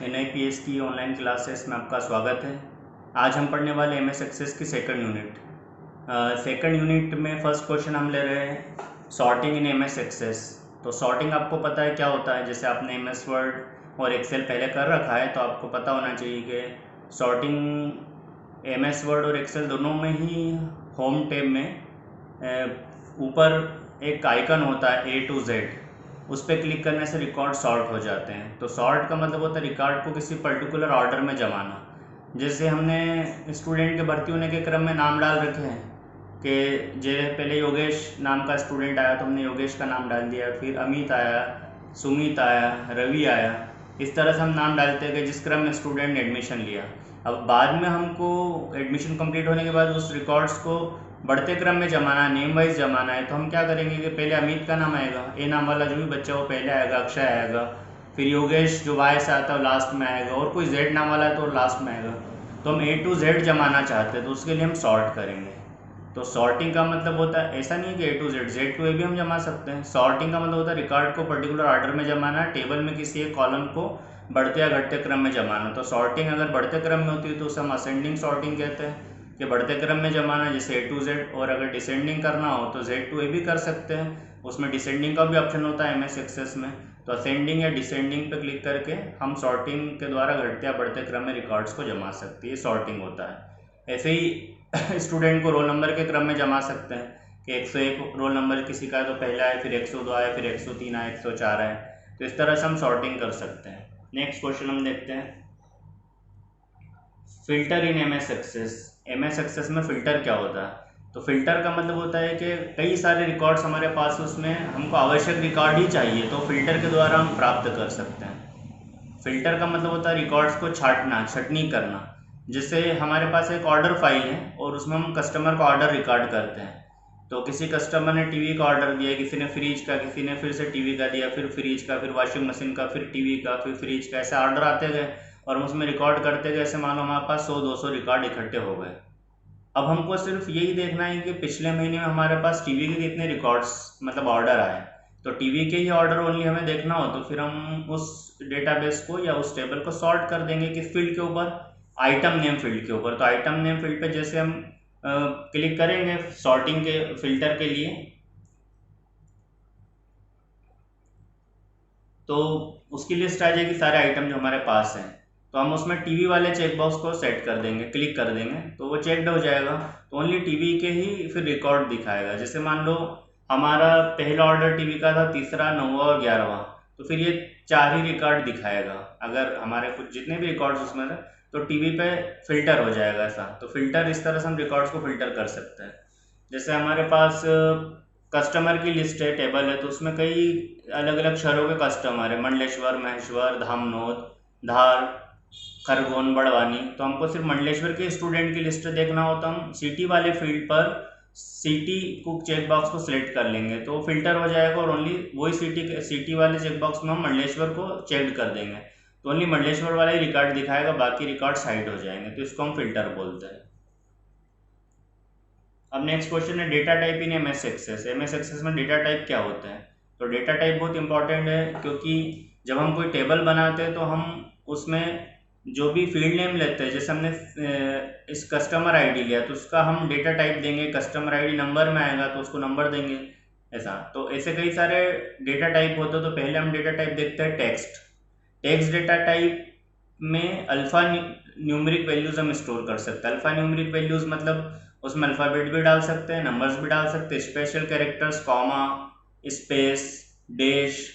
NIPS की online classes में आपका स्वागत है। आज हम पढ़ने वाले MS एक्सेस की सेकंड यूनिट। सेकंड यूनिट में फर्स्ट क्वेश्चन हम ले रहे हैं सॉर्टिंग इन MS एक्सेस। तो सॉर्टिंग आपको पता है क्या होता है, जैसे आपने MS वर्ड और एक्सेल पहले कर रखा है तो आपको पता होना चाहिए कि सॉर्टिंग MS वर्ड और एक्सेल दोनों में ही होम टैब में ऊपर एक आइकन होता है A to Z, उस पर क्लिक करने से रिकॉर्ड सॉर्ट हो जाते हैं। तो सॉर्ट का मतलब होता है रिकॉर्ड को किसी पर्टिकुलर ऑर्डर में जमाना। जैसे हमने स्टूडेंट के भर्ती होने के क्रम में नाम डाल रखे हैं कि पहले योगेश नाम का स्टूडेंट आया तो हमने योगेश का नाम डाल दिया, फिर अमित आया, सुमित आया, रवि आया। इस तरह से हम नाम डालते हैं कि जिस क्रम में स्टूडेंट ने एडमिशन लिया। अब बाद में हमको एडमिशन कंप्लीट होने के बाद उस रिकॉर्ड्स को बढ़ते क्रम में जमाना है, नेम वाइज जमाना है। तो हम क्या करेंगे कि पहले अमित का नाम आएगा, ए नाम वाला जो भी बच्चा वो पहले आएगा, अक्षय आएगा, फिर योगेश जो वाई से आता है लास्ट में आएगा, और कोई जेड नाम वाला है तो लास्ट में आएगा। तो हम A to Z जमाना चाहते हैं तो उसके लिए हम सॉर्ट करेंगे। तो सॉर्टिंग का मतलब होता है, ऐसा नहीं कि A to Z to A भी हम जमा सकते हैं। सॉर्टिंग का मतलब होता है रिकॉर्ड को पर्टिकुलर ऑर्डर में जमाना, टेबल में किसी एक कॉलम को बढ़ते या घटते क्रम में जमाना। तो सॉर्टिंग अगर बढ़ते क्रम में होती है तो उसे हम असेंडिंग सॉर्टिंग कहते हैं कि बढ़ते क्रम में जमाना, जैसे A to Z। और अगर डिसेंडिंग करना हो तो Z to A भी कर सकते हैं, उसमें डिसेंडिंग का भी ऑप्शन होता है MS एक्सेस में। तो असेंडिंग या डिसेंडिंग पे क्लिक करके हम सॉर्टिंग के द्वारा घटते या बढ़ते क्रम में रिकॉर्ड्स को जमा सकते हैं, ये सॉर्टिंग होता है। ऐसे ही स्टूडेंट को रोल नंबर के क्रम में जमा सकते हैं कि 101 रोल नंबर किसी का है तो पहला है, फिर 102 आए, फिर 103 आए, 104 आए। तो इस तरह से हम सॉर्टिंग कर सकते हैं। नेक्स्ट क्वेश्चन हम देखते हैं, filter in MS access. MS access में फ़िल्टर क्या होता है? तो फिल्टर का मतलब होता है कि कई सारे रिकॉर्ड्स हमारे पास, उसमें हमको आवश्यक रिकॉर्ड ही चाहिए तो फिल्टर के द्वारा हम प्राप्त कर सकते हैं। फिल्टर का मतलब होता है रिकॉर्ड्स को छांटना, छटनी करना। जैसे हमारे पास एक ऑर्डर फाइल है और उसमें हम कस्टमर का ऑर्डर रिकॉर्ड करते हैं। तो किसी कस्टमर ने टीवी का ऑर्डर दिया, किसी ने फ्रिज का, किसी ने फिर से टीवी का दिया, फिर फ्रिज का, फिर वॉशिंग मशीन का, फिर टीवी का, फिर फ्रिज का, ऐसे ऑर्डर आते गए और हम उसमें रिकॉर्ड करते गए। ऐसे मान लो हमारे पास 100-200 रिकॉर्ड इकट्ठे हो गए। अब हमको सिर्फ यही देखना है कि पिछले महीने में हमारे पास टीवी के कितने रिकॉर्ड्स मतलब ऑर्डर आए। तो टीवी के ही ऑर्डर ओनली हमें देखना हो तो फिर हम उस डेटाबेस को या उस टेबल को सॉर्ट कर देंगे किस फील्ड के ऊपर, आइटम नेम फील्ड के ऊपर। तो आइटम नेम फील्ड पे जैसे हम क्लिक करेंगे सॉर्टिंग के फिल्टर के लिए तो उसकी लिस्ट आ जाएगी सारे आइटम जो हमारे पास हैं। तो हम उसमें टीवी वाले चेकबॉक्स को सेट कर देंगे, क्लिक कर देंगे तो वो चेकड हो जाएगा। तो ओनली टीवी के ही फिर रिकॉर्ड दिखाएगा। जैसे मान लो हमारा पहला ऑर्डर टीवी का था, तीसरा, 9वां और 11वां, तो फिर ये 4 ही रिकॉर्ड दिखाएगा। अगर हमारे कुछ जितने भी रिकॉर्ड्स उसमें थे तो टीवी पे फिल्टर हो जाएगा ऐसा। तो फिल्टर इस तरह से हम रिकॉर्ड्स को फिल्टर कर सकते हैं। जैसे हमारे पास कस्टमर की लिस्ट है, टेबल है, तो उसमें कई अलग अलग शहरों के कस्टमर है, मंडलेश्वर, महेश्वर, धामनोद, धार, खरगोन, बड़वानी। तो हमको सिर्फ मंडलेश्वर के स्टूडेंट की लिस्ट देखना हो तो हम सिटी वाले फील्ड पर सिटी को चेक बॉक्स को सिलेक्ट कर लेंगे तो वो फिल्टर हो जाएगा और ओनली वही सिटी वाले चेक बॉक्स में हम मंडलेश्वर को चेक कर देंगे तो ओनली मंडलेश्वर वाला ही रिकॉर्ड दिखाएगा, बाकी रिकॉर्ड साइड हो जाएंगे। तो इसको हम फिल्टर बोलते हैं। अब नेक्स्ट क्वेश्चन है data type in MS access. MS access में डेटा टाइप क्या होता है? तो डेटा टाइप बहुत इंपॉर्टेंट है क्योंकि जब हम कोई टेबल बनाते हैं तो हम उसमें जो भी फील्ड नेम लेते हैं, जैसे हमने इस कस्टमर आईडी लिया तो उसका हम डेटा टाइप देंगे, कस्टमर आईडी नंबर में आएगा तो उसको नंबर देंगे, ऐसा। तो ऐसे कई सारे डेटा टाइप होते हैं। तो पहले हम डेटा टाइप देखते हैं टेक्स्ट। टेक्स्ट डेटा टाइप में अल्फ़ा न्यूमेरिक वैल्यूज़ हम स्टोर कर सकते हैं। अल्फ़ा न्यूमेरिक वैल्यूज़ मतलब उसमें अल्फ़ाबेट भी डाल सकते हैं, नंबर्स भी डाल सकते हैं, special characters, comma, space, dash,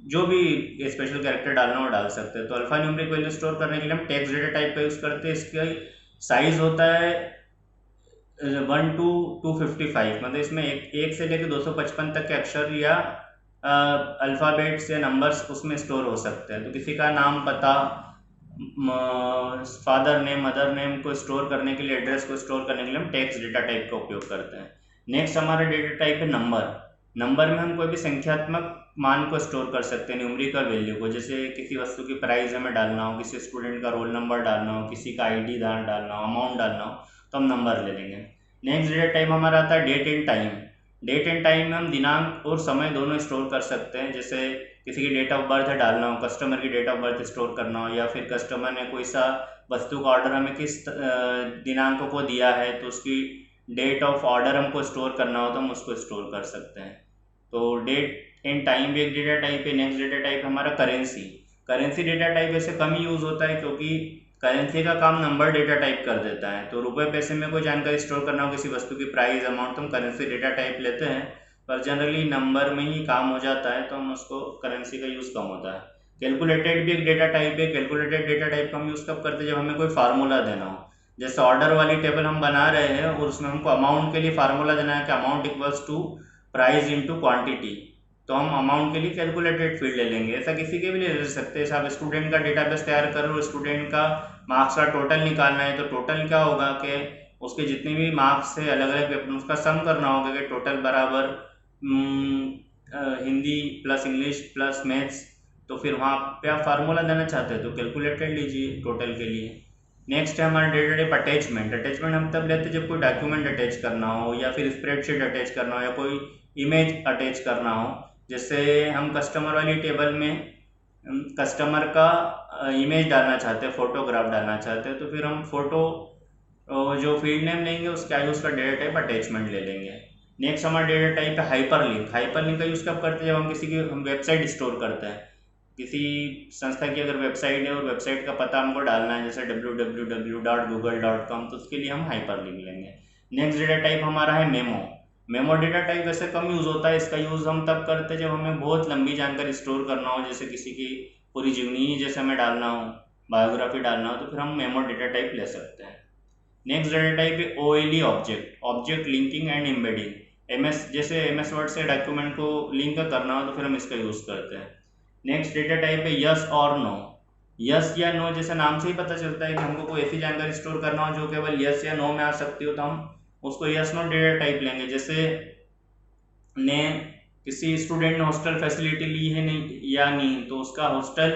जो भी स्पेशल कैरेक्टर डालना हो डाल सकते हैं। तो अल्फ़ा न्यूमेरिक वैल्यू स्टोर करने के लिए हम टेक्स्ट डेटा टाइप का यूज़ करते हैं। इसका साइज़ होता है 1 to 255, मतलब इसमें एक से लेकर 255 तक के अक्षर या अल्फ़ाबेट्स या नंबर्स उसमें स्टोर हो सकते हैं। तो किसी का नाम, पता, फादर नेम, मदर नेम को स्टोर करने के लिए, एड्रेस को स्टोर करने के लिए हम टेक्स्ट डेटा टाइप का उपयोग करते हैं। नेक्स्ट हमारा डेटा टाइप है नंबर। नंबर में हम कोई भी संख्यात्मक मान को स्टोर कर सकते हैं, न्यूमेरिकल वैल्यू को। जैसे किसी वस्तु की प्राइस हमें डालना हो, किसी स्टूडेंट का रोल नंबर डालना हो, किसी का ID डालना हो, अमाउंट डालना हो, तो हम नंबर ले लेंगे। नेक्स्ट डेटा टाइप हमारा आता है date and time. Date and time में हम दिनांक और समय दोनों स्टोर कर सकते हैं। जैसे किसी की डेट ऑफ बर्थ डालना हो, कस्टमर की डेट ऑफ बर्थ स्टोर करना हो, या फिर कस्टमर ने कोई सा वस्तु का ऑर्डर हमें किस दिनांक को दिया है तो उसकी डेट ऑफ ऑर्डर हमको स्टोर करना हो तो हम उसको स्टोर कर सकते हैं। तो डेट एंड टाइम भी एक डेटा टाइप है। नेक्स्ट डेटा टाइप हमारा करेंसी। करेंसी डेटा टाइप ऐसे कम यूज़ होता है क्योंकि करेंसी का काम नंबर डेटा टाइप कर देता है। तो रुपए पैसे में कोई जानकारी स्टोर करना हो किसी वस्तु की प्राइस अमाउंट तो हम करेंसी डेटा टाइप लेते हैं, पर जनरली नंबर में ही काम हो जाता है तो हम उसको करेंसी का यूज़ कम होता है। कैलकुलेटेड भी एक डेटा टाइप है। कैलकुलेटेड डेटा टाइप का हम यूज़ कब करते हैं, जब हमें कोई फार्मूला देना हो। जैसे ऑर्डर वाली टेबल हम बना रहे हैं और उसमें हमको अमाउंट के लिए फार्मूला देना है कि amount equals to price into quantity, तो हम अमाउंट के लिए कैलकुलेटेड फील्ड ले लेंगे। ऐसा किसी के भी नहीं ले सकते। जैसे आप स्टूडेंट का डेटाबेस तैयार कर रहे हो, स्टूडेंट का मार्क्स का टोटल निकालना है तो टोटल क्या होगा कि उसके जितने भी मार्क्स है अलग अलग पेपर उसका सम करना होगा कि टोटल बराबर Hindi plus English plus maths, तो फिर वहाँ पे आप फार्मूला देना चाहते हैं तो कैलकुलेटेड लीजिए टोटल के लिए। नेक्स्ट है हमारा डेटा टाइप अटैचमेंट। अटैचमेंट हम तब लेते हैं जब कोई डॉक्यूमेंट अटैच करना हो या फिर स्प्रेडशीट अटैच करना हो या कोई इमेज अटैच करना हो। जैसे हम कस्टमर वाली टेबल में कस्टमर का इमेज डालना चाहते हैं, फोटोग्राफ डालना चाहते हैं, तो फिर हम फोटो जो फील्ड नेम लेंगे उसके आगे उसका डेटा टाइप अटैचमेंट ले लेंगे। नेक्स्ट हमारा डेटा टाइप है हाइपरलिंक। हाइपरलिंक का यूज़ कब करते हैं, जब हम किसी की वेबसाइट स्टोर करते हैं। किसी संस्था की अगर वेबसाइट है और वेबसाइट का पता हमको डालना है जैसे www.google.com, तो उसके लिए हम हाइपरलिंक लेंगे। नेक्स्ट डेटा टाइप हमारा है मेमो। मेमो डेटा टाइप वैसे कम यूज़ होता है। इसका यूज़ हम तब करते हैं जब हमें बहुत लंबी जानकारी स्टोर करना हो, जैसे किसी की पूरी जीवनी जैसे हमें डालना हो, बायोग्राफी डालना हो, तो फिर हम मेमो डेटा टाइप ले सकते हैं। नेक्स्ट डेटा टाइप है OLE object, object linking and embedding. जैसे MS वर्ड से डॉक्यूमेंट को लिंक करना हो तो फिर हम इसका यूज़ करते हैं। नेक्स्ट डेटा टाइप है यस और नो। यस या नो जैसे नाम से ही पता चलता है कि हमको कोई ऐसी जानकारी स्टोर करना हो जो केवल यस या नो में आ सकती हो, तो हम उसको यस नो डेटा टाइप लेंगे। जैसे ने किसी स्टूडेंट ने हॉस्टल फैसिलिटी ली है नहीं या नहीं, तो उसका हॉस्टल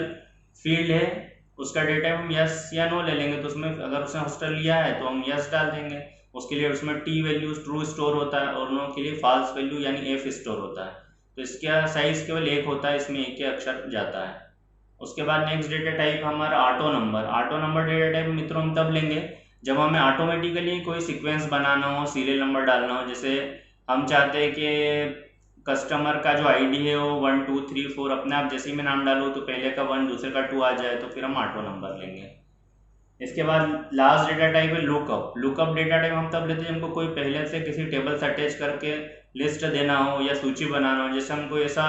फील्ड है, उसका डेटा हम यस या नो ले लेंगे। तो उसमें अगर उसने हॉस्टल लिया है तो हम यस डाल देंगे, उसके लिए उसमें टी वैल्यू ट्रू स्टोर होता है और नो के लिए फॉल्स वैल्यू यानी एफ स्टोर होता है। तो इसका साइज केवल एक होता है, इसमें एक ही अक्षर जाता है। उसके बाद नेक्स्ट डेटा टाइप हमारा auto number. Auto number data type मित्रों हम तब लेंगे जब हमें ऑटोमेटिकली कोई सीक्वेंस बनाना हो, सीरियल नंबर डालना हो। जैसे हम चाहते हैं कि कस्टमर का जो आईडी है वो 1 2 3 4 अपने आप जैसे ही मैं नाम डालूँ तो पहले का 1 दूसरे का 2 आ जाए, तो फिर हम ऑटो नंबर लेंगे। इसके बाद लास्ट डेटा टाइप है लुकअप। लुकअप डेटा टाइप हम तब लेते हैं हमको कोई पहले से किसी टेबल से अटैच करके लिस्ट देना हो या सूची बनाना हो। जैसे हम कोई ऐसा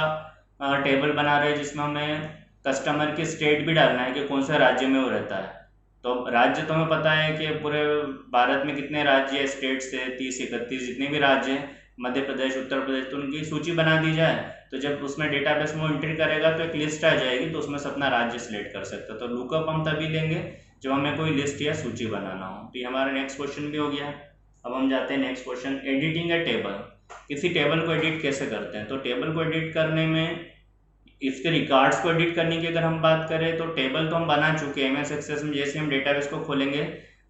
टेबल बना रहे हैं जिसमें हमें कस्टमर की स्टेट भी डालना है कि कौन से राज्य में वो रहता है। तो राज्य तो हमें पता है कि पूरे भारत में कितने राज्य है, स्टेट्स है 30-31 जितने भी राज्य हैं, मध्य प्रदेश उत्तर प्रदेश, तो उनकी सूची बना दी जाए तो जब उसमें डेटाबेस में एंट्री करेगा तो एक लिस्ट आ जाएगी, तो उसमें से अपना राज्य सिलेक्ट कर सकता है। तो लुकअप हम तभी लेंगे जब हमें कोई लिस्ट या सूची बनाना हो। तो ये हमारा नेक्स्ट क्वेश्चन भी हो गया। अब हम जाते हैं नेक्स्ट क्वेश्चन, एडिटिंग ए टेबल। किसी टेबल को एडिट कैसे करते हैं, तो टेबल को एडिट करने में इसके रिकॉर्ड्स को एडिट करने की अगर हम बात करें तो टेबल तो हम बना चुके हैं MS एक्सेस में। जैसे हम डेटाबेस को खोलेंगे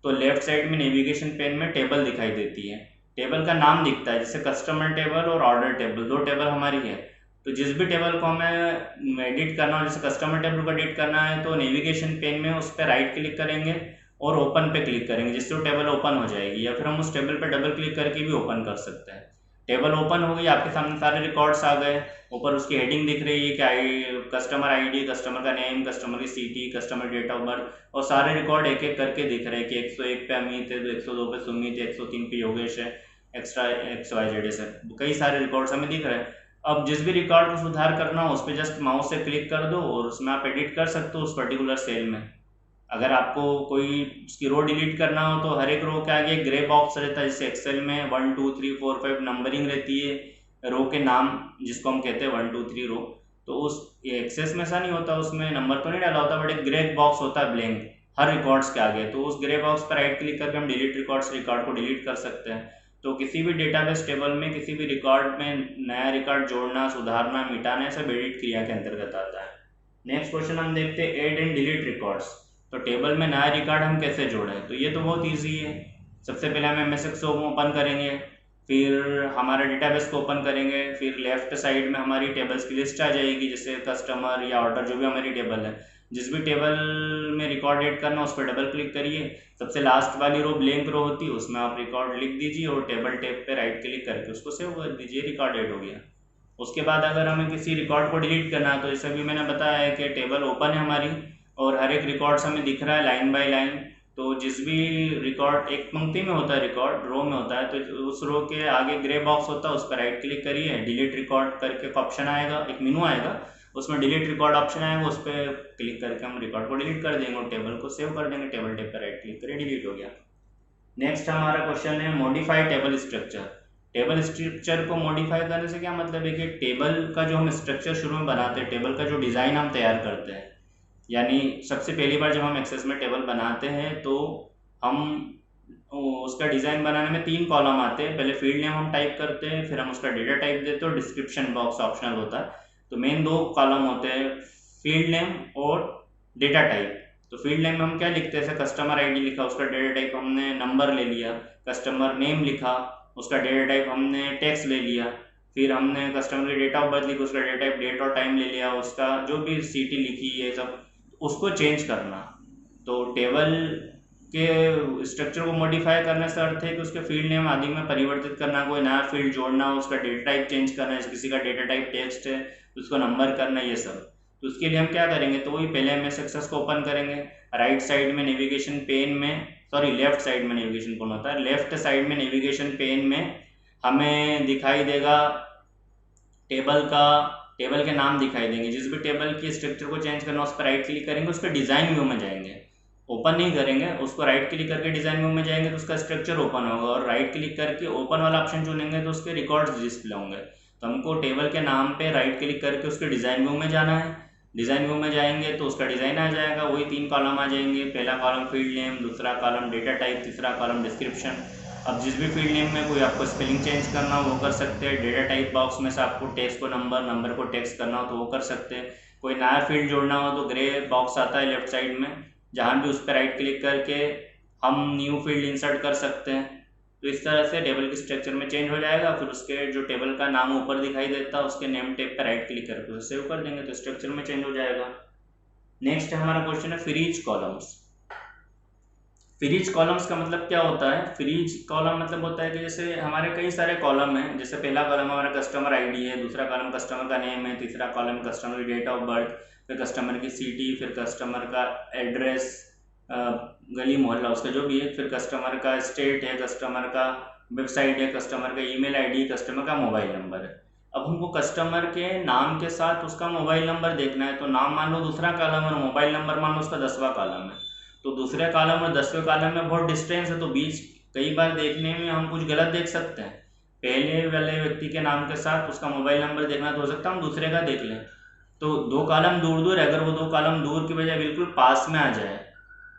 तो लेफ्ट साइड में नेविगेशन पेन में टेबल दिखाई देती है, टेबल का नाम दिखता है जैसे कस्टमर टेबल और ऑर्डर टेबल, दो टेबल हमारी है। तो जिस भी टेबल को हमें एडिट करना हो, जैसे कस्टमर टेबल को एडिट करना है तो नेविगेशन पेन में उस पर राइट क्लिक करेंगे और ओपन पे क्लिक करेंगे जिससे वो टेबल ओपन हो जाएगी, या फिर हम उस टेबल पर डबल क्लिक करके भी ओपन कर सकते हैं। टेबल ओपन हो गई, आपके सामने सारे रिकॉर्ड्स आ गए, ऊपर उसकी हेडिंग दिख रही है कि कस्टमर आईडी, कस्टमर का नेम, कस्टमर की सीटी, कस्टमर डेट ऑफ बर्थ, और सारे रिकॉर्ड एक एक करके दिख रहे हैं कि 101 पे अमित है, 102 पे सुमित है, 103 पे योगेश है, एक्स्ट्रा XYZ है, कई सारे रिकॉर्ड्स हमें दिख रहे हैं। अब जिस भी रिकॉर्ड को सुधार करना हो उस पर जस्ट माउस से क्लिक कर दो और उसमें आप एडिट कर सकते हो उस पर्टिकुलर सेल में। अगर आपको कोई उसकी रो डिलीट करना हो तो हर एक रो के आगे ग्रे बॉक्स रहता है, जैसे एक्सेल में 1 2 3 4 5 नंबरिंग रहती है रो के नाम जिसको हम कहते हैं 1 2 3 रो। तो उस एक्सेस में ऐसा नहीं होता, उसमें नंबर तो नहीं डाला होता बट एक ग्रे बॉक्स होता है ब्लैंक हर रिकॉर्ड्स के आगे, तो उस ग्रे बॉक्स पर राइट क्लिक करके हम डिलीट रिकॉर्ड को डिलीट कर सकते हैं। तो किसी भी डेटाबेस टेबल में किसी भी रिकॉर्ड में नया रिकॉर्ड जोड़ना, सुधारना, मिटाना सब एडिट क्रिया के अंतर्गत आता है। नेक्स्ट क्वेश्चन हम देखते हैं एड एंड डिलीट रिकॉर्ड्स। तो टेबल में नया रिकॉर्ड हम कैसे जोड़ें, तो ये तो बहुत ईजी है। सबसे पहले हम MS एक्सेल ओपन करेंगे, फिर हमारा डेटाबेस को ओपन करेंगे, फिर लेफ्ट साइड में हमारी टेबल्स की लिस्ट आ जाएगी, जैसे कस्टमर या ऑर्डर जो भी हमारी टेबल है। जिस भी टेबल में रिकॉर्ड ऐड करना उस पर डबल क्लिक करिए, सबसे लास्ट वाली रो ब्लैंक रो होती है उसमें आप रिकॉर्ड लिख दीजिए और टेबल टैब पे राइट क्लिक करके उसको सेव कर दीजिए, रिकॉर्ड ऐड हो गया। उसके बाद अगर हमें किसी रिकॉर्ड को डिलीट करना है तो जैसे भी मैंने बताया है कि टेबल ओपन है हमारी और हर एक रिकॉर्ड्स हमें दिख रहा है लाइन बाय लाइन। तो जिस भी रिकॉर्ड एक पंक्ति में होता है, रिकॉर्ड रो में होता है, तो उस रो के आगे ग्रे बॉक्स होता है उस पर राइट क्लिक करिए, डिलीट रिकॉर्ड करके एक ऑप्शन आएगा, एक मेनू आएगा, उसमें डिलीट रिकॉर्ड ऑप्शन आएगा, उस पर क्लिक करके हम रिकॉर्ड को डिलीट कर देंगे और टेबल को सेव कर देंगे। टेबल टैब पर राइट क्लिक करिए, डिलीट हो गया। नेक्स्ट हमारा क्वेश्चन है modify table structure. Table structure को मॉडिफाई करने से क्या मतलब है कि टेबल का जो हम स्ट्रक्चर शुरू में बनाते हैं, टेबल का जो डिज़ाइन हम तैयार करते हैं, यानी सबसे पहली बार जब हम एक्सेस में टेबल बनाते हैं तो हम उसका डिज़ाइन बनाने में 3 कॉलम आते हैं। पहले फील्ड नेम हम टाइप करते हैं, फिर हम उसका डेटा टाइप देते हैं और डिस्क्रिप्शन बॉक्स ऑप्शनल होता है। तो मेन 2 कॉलम होते हैं, फील्ड नेम और डेटा टाइप। तो फील्ड नेम में हम क्या लिखते हैं, जैसे कस्टमर आईडी लिखा, उसका डेटा टाइप हमने नंबर ले लिया, कस्टमर नेम लिखा, उसका डेटा टाइप हमने टेक्स्ट ले लिया, फिर हमने कस्टमर की डेट ऑफ बर्थ लिखी, उसका डेटा टाइप डेट और टाइम ले लिया, उसका जो भी सिटी लिखी, ये सब उसको चेंज करना। तो टेबल के स्ट्रक्चर को मॉडिफाई करने से अर्थ है कि उसके फील्ड नेम आदि में परिवर्तित करना, कोई नया फील्ड जोड़ना, उसका डेटा टाइप चेंज करना, किसी का डेटा टाइप टेक्स्ट है उसको नंबर करना, ये सब। तो उसके लिए हम क्या करेंगे, तो वही पहले एमएस एक्सेस को ओपन करेंगे, राइट साइड में नेविगेशन पेन में, सॉरी लेफ्ट साइड में नेविगेशन कौन होता है, लेफ्ट साइड में नेविगेशन पेन में हमें दिखाई देगा टेबल के नाम दिखाई देंगे। जिस भी टेबल की स्ट्रक्चर को चेंज करना उस पर राइट क्लिक करेंगे, उसके डिज़ाइन व्यू में जाएंगे, ओपन नहीं करेंगे, उसको राइट क्लिक करके डिज़ाइन व्यू में जाएंगे तो उसका स्ट्रक्चर ओपन होगा, और राइट क्लिक करके ओपन वाला ऑप्शन चुनेंगे तो उसके रिकॉर्ड्स डिस्प्ले होंगे। तो हमको टेबल के नाम पे राइट क्लिक करके उसके डिज़ाइन व्यू में जाना है। डिज़ाइन व्यू में जाएंगे तो उसका डिज़ाइन आ जाएगा, वही 3 कॉलम आ जाएंगे, पहला कॉलम फील्ड नेम, दूसरा कॉलम डेटा टाइप, तीसरा कॉलम डिस्क्रिप्शन। अब जिस भी फील्ड नेम में कोई आपको स्पेलिंग चेंज करना हो वो कर सकते हैं, डेटा टाइप बॉक्स में से आपको टेक्स्ट को नंबर को टेक्स्ट करना हो तो वो कर सकते हैं, कोई नया फील्ड जोड़ना हो तो ग्रे बॉक्स आता है लेफ्ट साइड में, जहाँ भी उस पर राइट क्लिक करके हम न्यू फील्ड इंसर्ट कर सकते हैं। तो इस तरह से टेबल के स्ट्रक्चर में चेंज हो जाएगा। फिर उसके जो टेबल का नाम ऊपर दिखाई देता है उसके नेम टेप पर राइट क्लिक करके उसे सेव कर देंगे तो स्ट्रक्चर में चेंज हो जाएगा। नेक्स्ट हमारा क्वेश्चन है फ्रीज कॉलम्स। फ्रीज कॉलम्स का मतलब क्या होता है, फ्रीज कॉलम मतलब होता है कि जैसे हमारे कई सारे कॉलम हैं, जैसे पहला कॉलम हमारा कस्टमर आईडी है, दूसरा कॉलम कस्टमर का नेम है, तीसरा कॉलम कस्टमर की डेट ऑफ बर्थ, फिर कस्टमर की सिटी, फिर कस्टमर का एड्रेस, गली मोहल्ला उसका जो भी है, फिर कस्टमर का स्टेट है, कस्टमर का वेबसाइट है, कस्टमर का ईमेल आईडी, कस्टमर का मोबाइल नंबर है। अब हमको कस्टमर के नाम के साथ उसका मोबाइल नंबर देखना है, तो नाम मान लो दूसरा कॉलम है और मोबाइल नंबर मान लो उसका 10वां कॉलम है, तो दूसरे कॉलम और 10वें कॉलम में बहुत डिस्टेंस है, तो बीच कई बार देखने में हम कुछ गलत देख सकते हैं। पहले वाले व्यक्ति के नाम के साथ उसका मोबाइल नंबर देखना तो हो सकता है हम दूसरे का देख लें। तो 2 कॉलम दूर दूर है, अगर वो 2 कॉलम दूर की बजाय बिल्कुल पास में आ जाए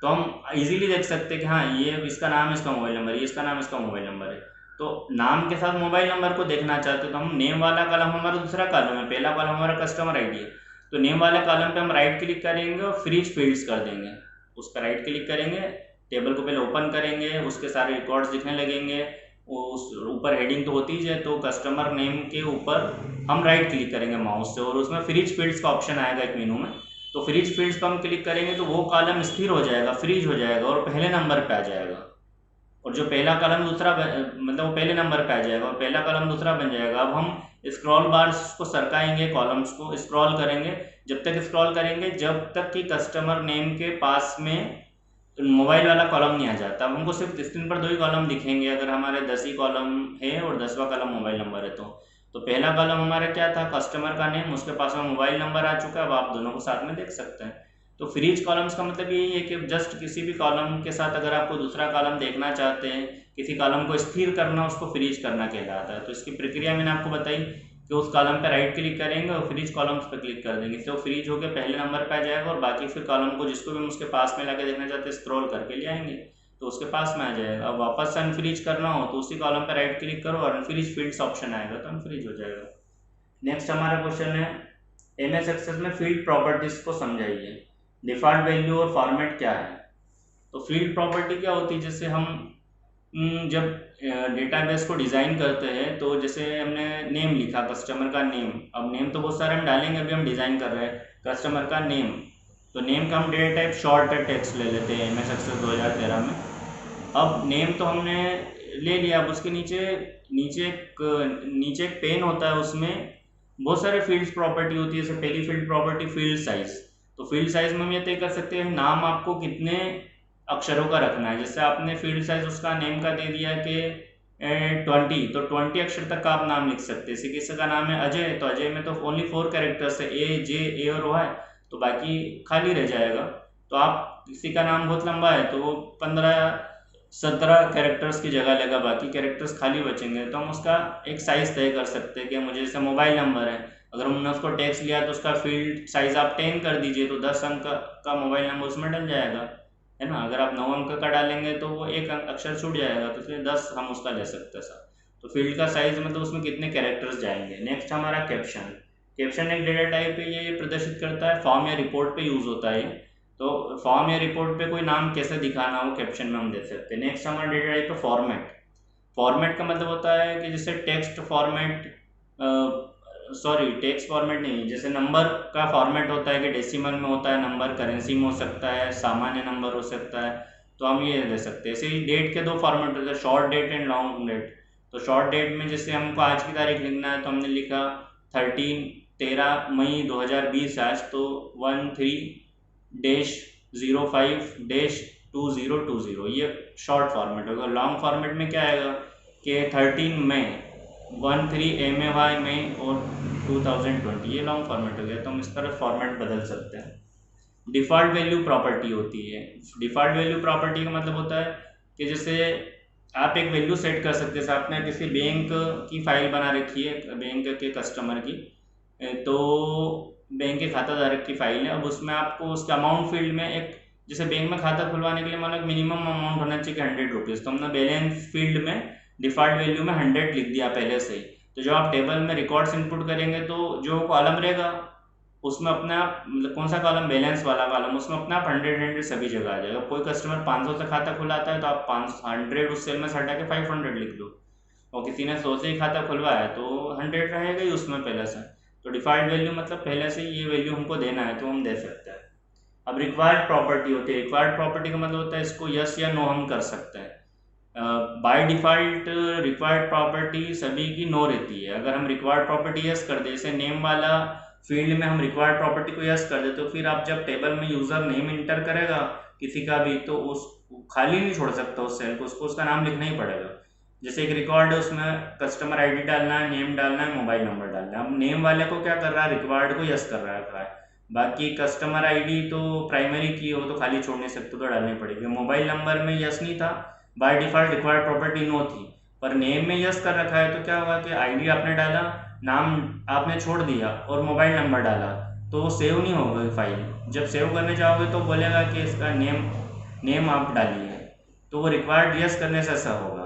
तो हम इजीली देख सकते हैं कि हाँ ये इसका नाम, इसका मोबाइल नंबर, ये इसका नाम, इसका मोबाइल नंबर है। तो नाम के साथ मोबाइल नंबर को देखना चाहते हो तो हम नेम वाला कॉलम हमारा दूसरा कॉलम है, पहला कॉलम हमारा कस्टमर आईडी है, तो नेम वाले कॉलम पे हम राइट क्लिक करेंगे और फ्रीज फील्ड्स कर देंगे, उस पर राइट क्लिक करेंगे, टेबल को पहले ओपन करेंगे, उसके सारे रिकॉर्ड्स दिखने लगेंगे, उस ऊपर हेडिंग तो होती ही है, तो कस्टमर नेम के ऊपर हम राइट क्लिक करेंगे माउस से और उसमें फ्रीज फील्ड्स का ऑप्शन आएगा एक मेनू में, तो फ्रीज फील्ड्स पर हम क्लिक करेंगे तो वो कॉलम स्थिर हो जाएगा, फ्रीज हो जाएगा और पहले नंबर पे आ जाएगा, और जो पहला कॉलम दूसरा मतलब वो पहले नंबर पे आ जाएगा और पहला कॉलम दूसरा बन जाएगा। अब हम स्क्रॉल बार्स को सरकाएंगे, कॉलम्स को स्क्रॉल करेंगे, जब तक स्क्रॉल करेंगे जब तक कि कस्टमर नेम के पास में मोबाइल वाला कॉलम नहीं आ जाता। अब हमको सिर्फ स्क्रीन पर 2 ही कॉलम दिखेंगे अगर हमारे 10 ही कॉलम है और 10वां कॉलम मोबाइल नंबर है। तो पहला कॉलम हमारा क्या था, कस्टमर का नेम, उसके पास में मोबाइल नंबर आ चुका है, अब आप दोनों को साथ में देख सकते हैं। तो फ्रीज कॉलम्स का मतलब यही है कि जस्ट किसी भी कॉलम के साथ अगर आपको दूसरा कॉलम देखना चाहते हैं, किसी कॉलम को स्थिर करना, उसको फ्रीज करना कहलाता है। तो इसकी प्रक्रिया मैंने आपको बताई कि उस कॉलम पर राइट क्लिक करेंगे और फ्रीज कॉलम्स पर क्लिक कर देंगे, तो फ्रीज होकर पहले नंबर पर आ जाएगा और बाकी फिर कॉलम को जिसको भी हम उसके पास में लाके देखना चाहते हैं स्क्रॉल करके ले आएंगे तो उसके पास में आ जाएगा। अब वापस से अनफ्रीज करना हो तो उसी कॉलम पर राइट क्लिक करो और अनफ्रीज फील्ड्स ऑप्शन आएगा तो अनफ्रीज हो जाएगा। नेक्स्ट हमारा क्वेश्चन है एमएस एक्सेस में फील्ड प्रॉपर्टीज को समझाइए, डिफॉल्ट वैल्यू और फॉर्मेट क्या है। तो फील्ड प्रॉपर्टी क्या होती है, जैसे हम जब डेटाबेस को डिज़ाइन करते हैं तो जैसे हमने नेम लिखा, कस्टमर का नेम। अब नेम तो बहुत सारे हम डालेंगे, अभी हम डिज़ाइन कर रहे हैं कस्टमर का नेम। तो नेम का हम डेटा टाइप शॉर्ट टेक्स्ट ले लेते हैं MS Access 2013 में। अब नेम तो हमने ले लिया, अब उसके नीचे नीचे एक पेन होता है, उसमें बहुत सारे फील्ड्स प्रॉपर्टी होती है। जैसे पहली फील्ड प्रॉपर्टी फील्ड साइज। तो फील्ड साइज में हम ये तय कर सकते हैं नाम आपको कितने अक्षरों का रखना है। जैसे आपने फील्ड साइज उसका नेम का दे दिया कि 20, तो 20 अक्षर तक का आप नाम लिख सकते हैं। किसी का नाम है अजय, तो अजय में तो ओनली 4 कैरेक्टर्स है, A और Y, तो बाकी खाली रह जाएगा। तो आप किसी का नाम बहुत लंबा है तो वो 15-17 कैरेक्टर्स की जगह लेगा, बाकी कैरेक्टर्स खाली बचेंगे। तो हम उसका एक साइज़ तय कर सकते हैं कि मुझे जैसे मोबाइल नंबर है, अगर हमने उसको टेक्स्ट लिया तो उसका फील्ड साइज़ आप 10 कर दीजिए, तो 10 अंक का मोबाइल नंबर उसमें डल जाएगा, है ना। अगर आप 9 अंक का डालेंगे तो वो एक अक्षर छूट जाएगा, तो इसलिए 10 हम उसका ले सकते हैं सर। तो फील्ड का साइज़ मतलब उसमें कितने कैरेक्टर्स जाएंगे। नेक्स्ट हमारा कैप्शन। कैप्शन एक डेटा टाइप है, ये प्रदर्शित करता है फॉर्म या रिपोर्ट पे यूज़ होता है। तो फॉर्म या रिपोर्ट पे कोई नाम कैसे दिखाना हो कैप्शन में हम दे सकते हैं। नेक्स्ट हमारा डेटा टाइप है फॉर्मेट। फॉर्मेट का मतलब होता है कि जैसे टेक्स्ट फॉर्मेट, टेक्स्ट फॉर्मेट नहीं, जैसे नंबर का फॉर्मेट होता है कि डेसिमल में होता है नंबर, करेंसी में हो सकता है, सामान्य नंबर हो सकता है, तो हम ये ले सकते हैं। ऐसे ही डेट के 2 फॉर्मेट होते हैं, short date and long date. तो शॉर्ट डेट में जैसे हमको आज की तारीख लिखना है तो हमने लिखा 13 मई 2020 आज, तो 13-05-2020, ये शॉर्ट फॉर्मेट होगा। लॉन्ग फॉर्मेट में क्या आएगा कि 13 मई 13 मई और 2020, ये लॉन्ग फॉर्मेट हो गया। तो हम इस तरह फॉर्मेट बदल सकते हैं। डिफ़ॉल्ट वैल्यू प्रॉपर्टी होती है। डिफ़ॉल्ट वैल्यू प्रॉपर्टी का मतलब होता है कि जैसे आप एक वैल्यू सेट कर सकते हैं। जैसे आपने किसी बैंक की फ़ाइल बना रखी है, बैंक के कस्टमर की, तो बैंक के खाता धारक की फ़ाइल है। अब उसमें आपको उसके अमाउंट फील्ड में एक, जैसे बैंक में खाता खुलवाने के लिए मान लो मिनिमम अमाउंट होना चाहिए 100 रुपीज़, तो हमने बैलेंस फील्ड में डिफ़ॉल्ट वैल्यू में 100 लिख दिया पहले से ही। तो जो आप टेबल में रिकॉर्ड्स इनपुट करेंगे तो जो कॉलम रहेगा उसमें अपना मतलब कौन सा कॉलम, बैलेंस वाला कॉलम, उसमें अपना 100 सभी जगह आ जाएगा। कोई कस्टमर 500 से खाता खुलाता है तो आप 500 उस सेल में से हटा के 500 लिख दो, और किसी ने 100 से ही खाता खुलवाया है तो 100 रहेगा ही उसमें पहले से। तो डिफ़ॉल्ट वैल्यू मतलब पहले से ये वैल्यू हमको देना है तो हम दे सकते हैं। अब रिक्वायर्ड प्रॉपर्टी होती है। रिक्वायर्ड प्रॉपर्टी का मतलब होता है इसको यस या नो हम कर सकते हैं। बाय डिफ़ॉल्ट रिक्वायर्ड प्रॉपर्टी सभी की नो रहती है। अगर हम रिक्वायर्ड प्रॉपर्टी यस कर दे, जैसे नेम वाला फील्ड में हम रिक्वायर्ड प्रॉपर्टी को यस कर दे, तो फिर आप जब टेबल में यूज़र नेम इंटर करेगा किसी का भी, तो उस खाली नहीं छोड़ सकता उस सेल को, उसको उसका नाम लिखना ही पड़ेगा। जैसे एक रिकॉर्ड है, उसमें कस्टमर आईडी डालना है, नेम डालना है, मोबाइल नंबर डालना है। अब नेम वाले को क्या कर रहा है, रिक्वायर्ड को यस कर रहा है। बाकी कस्टमर आईडी तो प्राइमरी की हो तो खाली छोड़ नहीं सकते, तो डालनी पड़ेगी। मोबाइल नंबर में यस नहीं था, by default required property no थी, पर नेम में यस कर रखा है, तो क्या होगा कि आईडी आपने डाला, नाम आपने छोड़ दिया और मोबाइल नंबर डाला, तो वो सेव नहीं होगा फाइल। जब सेव करने जाओगे तो बोलेगा कि इसका नेम आप डालिए, तो वो रिक्वायर्ड यस करने से ऐसा होगा।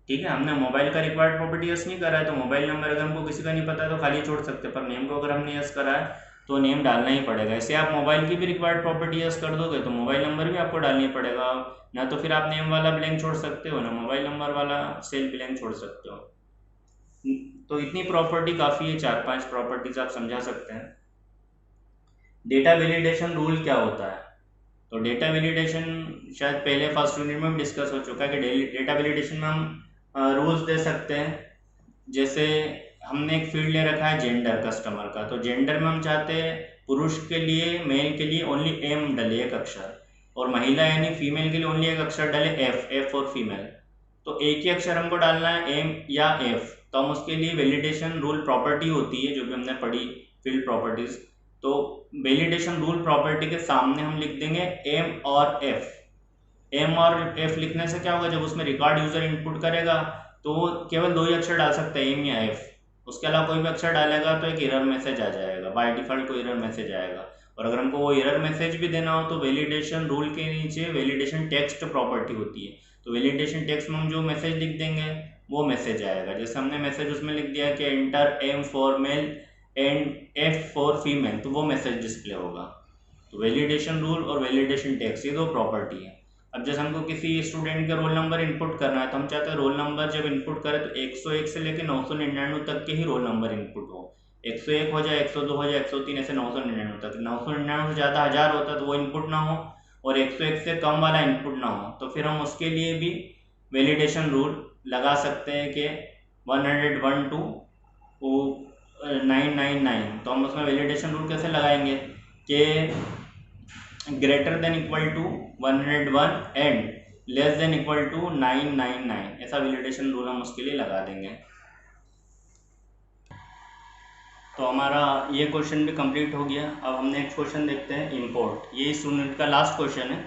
ठीक है, हमने मोबाइल का रिक्वायर्ड प्रॉपर्टी यस नहीं करा है, तो मोबाइल नंबर अगर हमको किसी का नहीं पता है तो खाली छोड़ सकते हैं, पर नेम को अगर हमने यस करा है तो नेम डालना ही पड़ेगा। ऐसे आप मोबाइल की भी रिक्वायर्ड प्रॉपर्टी यस कर दोगे तो मोबाइल नंबर भी आपको डालनी पड़ेगा, ना तो फिर आप नेम वाला ब्लैंक छोड़ सकते हो, ना मोबाइल नंबर वाला सेल ब्लैंक छोड़ सकते हो। तो इतनी प्रॉपर्टी काफ़ी है, 4-5 प्रॉपर्टीज आप समझा सकते हैं। डेटा वैलिडेशन रूल क्या होता है, तो डेटा वैलिडेशन शायद पहले फर्स्ट यूनिट में भी डिस्कस हो चुका है कि डेटा वैलिडेशन में हम रूल्स दे सकते हैं। जैसे हमने एक फील्ड ले रखा है जेंडर कस्टमर का, तो जेंडर में हम चाहते हैं पुरुष के लिए, मेल के लिए ओनली एम डले एक अक्षर, और महिला यानी फीमेल के लिए ओनली एक अक्षर डले एफ फॉर फीमेल। तो एक ही अक्षर हमको डालना है, एम या एफ, तो हम उसके लिए वैलिडेशन रूल प्रॉपर्टी होती है जो भी हमने पढ़ी फील्ड प्रॉपर्टीज। तो वैलिडेशन रूल प्रॉपर्टी के सामने हम लिख देंगे एम और एफ। एम और एफ लिखने से क्या होगा, जब उसमें रिकॉर्ड यूजर इनपुट करेगा तो केवल 2 ही अक्षर डाल सकता है, एम या एफ। उसके अलावा कोई भी अक्षर डालेगा तो एक एरर मैसेज आ जाएगा, बाय डिफॉल्ट कोई एरर मैसेज आएगा। और अगर हमको वो एरर मैसेज भी देना हो तो वैलिडेशन रूल के नीचे वैलिडेशन टेक्स्ट प्रॉपर्टी होती है, तो वैलिडेशन टेक्स्ट में हम जो मैसेज लिख देंगे वो मैसेज आएगा। जैसे हमने मैसेज उसमें लिख दिया कि enter M for male and F for female, तो वो मैसेज डिस्प्ले होगा। तो वैलिडेशन रूल और वैलिडेशन टेक्स्ट ये 2 प्रॉपर्टी है। अब जैसे हमको किसी स्टूडेंट का रोल नंबर इनपुट करना है तो हम चाहते हैं रोल नंबर जब इनपुट करें तो 101 से लेकर 999 तक के ही रोल नंबर इनपुट हो। 101 हो जाए, 102 हो जाए, 103 ऐसे 999 तक। 999 से ज़्यादा 1000 होता है तो वो इनपुट ना हो, और 101 से कम वाला इनपुट ना हो। तो फिर हम उसके लिए भी वैलिडेशन रूल लगा सकते हैं कि 101 to 999। तो हम उसमें वैलिडेशन रूल कैसे लगाएंगे कि greater than equal to 101 and less than equal to 999, ऐसा वैलिडेशन रूल हम उसके लिए लगा देंगे। तो हमारा ये क्वेश्चन भी कंप्लीट हो गया। अब हम नेक्स्ट क्वेश्चन देखते हैं, इंपोर्ट। ये इस यूनिट का लास्ट क्वेश्चन है।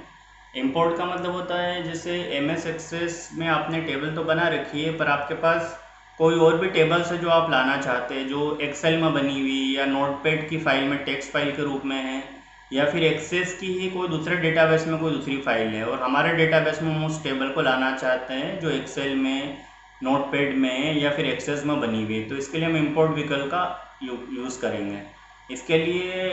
इंपोर्ट का मतलब होता है जैसे MS एक्सेस में आपने टेबल तो बना रखी है, पर आपके पास कोई और भी टेबल्स है जो आप लाना चाहते हैं, जो एक्सेल में बनी हुई या नोटपैड की फाइल में टेक्स्ट फाइल के रूप में है, या फिर एक्सेस की ही कोई दूसरे डेटाबेस में कोई दूसरी फाइल है, और हमारे डेटाबेस में हम उस टेबल को लाना चाहते हैं जो एक्सेल में, नोटपैड में या फिर एक्सेस में बनी हुई है। तो इसके लिए हम इंपोर्ट विकल्प का यूज़ करेंगे। इसके लिए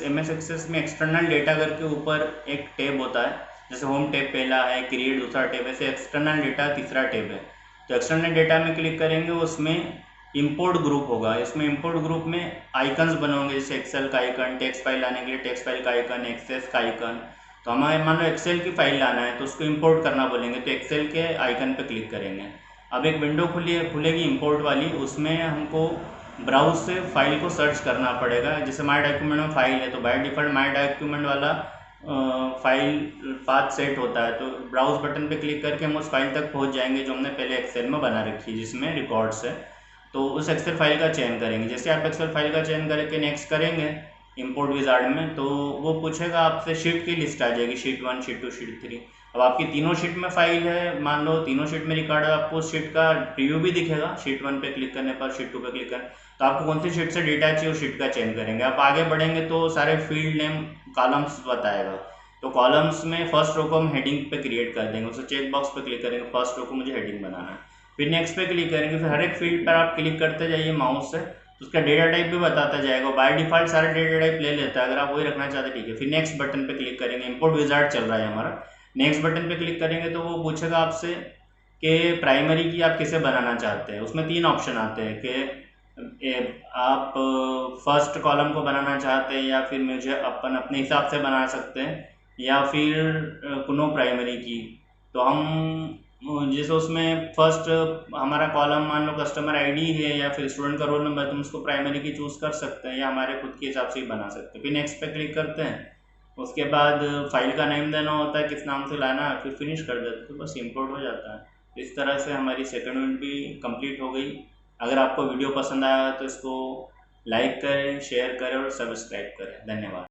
MS एक्सेस में एक्सटर्नल डेटा करके ऊपर एक टैब होता है, जैसे होम टैब पहला है, क्रिएट दूसरा टैब है, ऐसे एक्सटर्नल डेटा तीसरा टैब है। तो एक्सटर्नल डेटा में क्लिक करेंगे, उसमें इंपोर्ट ग्रुप होगा। इसमें इंपोर्ट ग्रुप में आइकन्स बने होंगे, जैसे एक्सेल का आइकन, टेक्स्ट फाइल लाने के लिए टेक्स्ट फाइल का आइकन, एक्सेस का आइकन। तो हमें मान लो एक्सेल की फाइल लाना है तो उसको इंपोर्ट करना बोलेंगे, तो एक्सेल के आइकन पे क्लिक करेंगे। अब एक विंडो खुलेगी इंपोर्ट वाली, उसमें हमको ब्राउज से फाइल को सर्च करना पड़ेगा। जैसे माई डॉक्यूमेंट में फाइल है तो बाय डिफ़ॉल्ट माई डॉक्यूमेंट वाला फाइल पाथ सेट होता है, तो ब्राउज बटन पे क्लिक करके हम उस फाइल तक पहुंच जाएंगे जो हमने पहले एक्सेल में बना रखी है जिसमें रिकॉर्ड्स है। तो उस एक्सेल फाइल का चयन करेंगे। जैसे आप एक्सेल फाइल का चयन करके नेक्स्ट करेंगे इंपोर्ट विजार्ड में, तो वो पूछेगा आपसे, शीट की लिस्ट आ जाएगी, शीट 1, शीट 2, शीट 3। अब आपकी तीनों शीट में फाइल है, मान लो तीनों शीट में रिकॉर्ड है, आपको उस शीट का प्रीव्यू भी दिखेगा शीट 1 पे क्लिक करने पर, शीट 2 पे क्लिक करने। तो आपको कौन सी शीट से डेटा चाहिए उस शीट का चयन करेंगे। आप आगे बढ़ेंगे तो सारे फील्ड नेम कॉलम्स बताएगा, तो कॉलम्स में फर्स्ट रो को हम हेडिंग पे क्रिएट कर देंगे। उससे चेक बॉक्स पे क्लिक करेंगे, फर्स्ट रो को मुझे हेडिंग बनाना है, फिर नेक्स्ट पे क्लिक करेंगे। फिर हर एक फील्ड पर आप क्लिक करते जाइए माउस से, तो उसका डेटा टाइप भी बताता जाएगा। बाय डिफॉल्ट सारे डेटा टाइप ले लेता है, अगर आप वही रखना चाहते हैं ठीक है। फिर नेक्स्ट बटन पे क्लिक करेंगे, इंपोर्ट विजार्ड चल रहा है हमारा। नेक्स्ट बटन पे क्लिक करेंगे तो वो पूछेगा आपसे कि प्राइमरी की आप किसे बनाना चाहते हैं। उसमें 3 ऑप्शन आते हैं कि आप फर्स्ट कॉलम को बनाना चाहते हैं, या फिर मुझे अपने हिसाब से बना सकते हैं, या फिर नो प्राइमरी की। तो हम जैसे उसमें फर्स्ट हमारा कॉलम मान लो कस्टमर आईडी है या फिर स्टूडेंट का रोल नंबर, तुम उसको प्राइमरी की चूज़ कर सकते हैं या हमारे खुद के हिसाब से ही बना सकते हैं। फिर नेक्स्ट पे क्लिक करते हैं, उसके बाद फाइल का नेम देना होता है, किस नाम से लाना है, फिर फिनिश कर देते हैं, तो बस इंपोर्ट हो जाता है। इस तरह से हमारी सेकंड यूनिट भी कंप्लीट हो गई। अगर आपको वीडियो पसंद आया तो इसको लाइक करें, शेयर करें और सब्सक्राइब करें। धन्यवाद।